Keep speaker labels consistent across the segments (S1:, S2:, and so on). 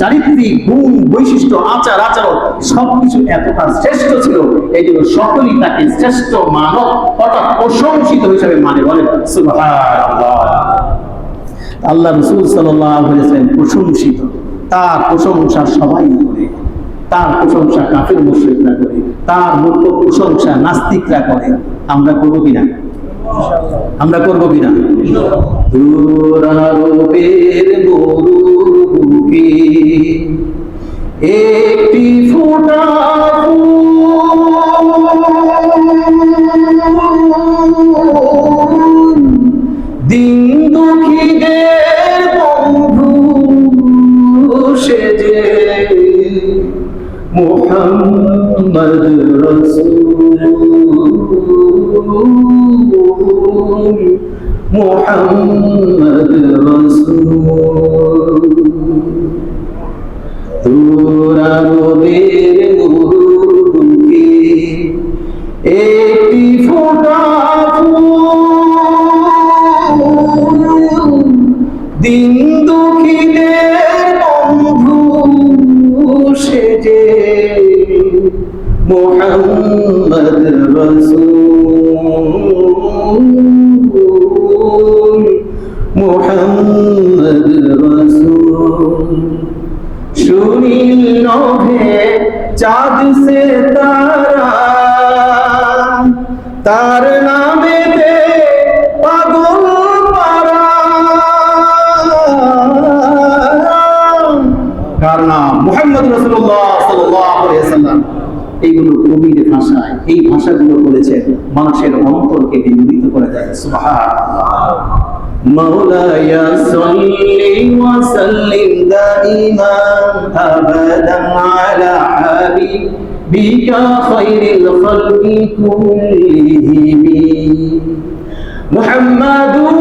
S1: চারিত্রিক গুণ বৈশিষ্ট্য আচার আচরণ সবকিছু এতটা শ্রেষ্ঠ ছিল, এই জন্য সকলেই তাকে শ্রেষ্ঠ মানব অর্থাৎ প্রশংসিত হিসেবে মানে বলেন সুবহানাল্লাহ। আল্লাহ রাসূল সাল্লাল্লাহু আলাইহি ওয়াসাল্লাম প্রশংসিত, তার প্রশংসা সবাই করে, তার প্রশংসা কাফের মুশরিকরা করে, তার মূর্খ প্রশংসা নাস্তিকরা করে। আমরা করবো কিনা? আমরা করবো কিনা? দুরারোপের মরুভূমি একটি ফোঁটা দিন দুঃখীদের বন্ধু সেজে মুহাম্মদ রাসূল মুহাম্মদ রাসূল তুরারোবের মরুভূমি একটি ফোঁটা দিন দুঃখীদের বন্ধু সেজে মুহাম্মদ রাসূল মুহাম্মদ রাসূল সুনীল নভে চাঁদ সে তারা তার নামে পাগল পারা। কার নাম? মুহাম্মদ রাসূলুল্লাহ সাল্লাল্লাহু আলাইহি ওয়াসাল্লাম। এইগুলো কবির ভাষায়, এই ভাষাগুলো বলেছেন মানুষের অন্তরকে বিমোহিত করে দেয়। সুবহানাল্লাহ। মাওলায়া সাল্লি ওয়া সাল্লিম দাইমান আবাদান আলা হাবিবিকা খায়রিল খালকি কুল্লিহিম মুহাম্মাদুর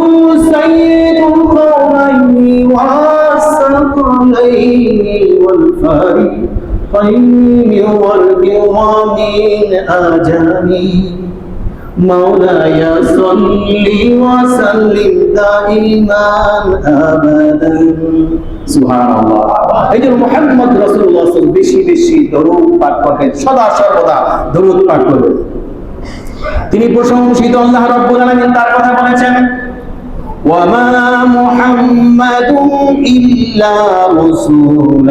S1: সাইয়্যিদুল কওমাইনি ওয়াস সাকলাইনি ওয়াল ফারিকাইনি ওয়াল কিরামিন আজামি মাওলায়া সাল্লি ওয়া সাল্লিম দাইমান আবাদান। সুবহানাল্লাহ। এই যে মুহাম্মদ রাসূলুল্লাহ সাল্লাল্লাহু আলাইহি ওয়াসাল্লাম বেশি বেশি দরুদ পাঠ করতেন, সদা সর্বদা দরুদ পাঠ করতেন। তিনি প্রশংসিত, আল্লাহ রাব্বুল আলামিন তার কথা বলেছেন ওয়া মা মুহাম্মাদুন ইল্লা রাসূলুন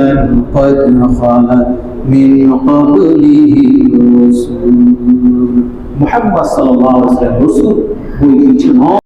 S1: ক্বাদ খালাত মিন ক্বাবলিহি রাসূল। মুহাম্মদ সাল্লাল্লাহু আলাইহি ওয়াসাল্লাম রাসূল, বই কিছু নয়।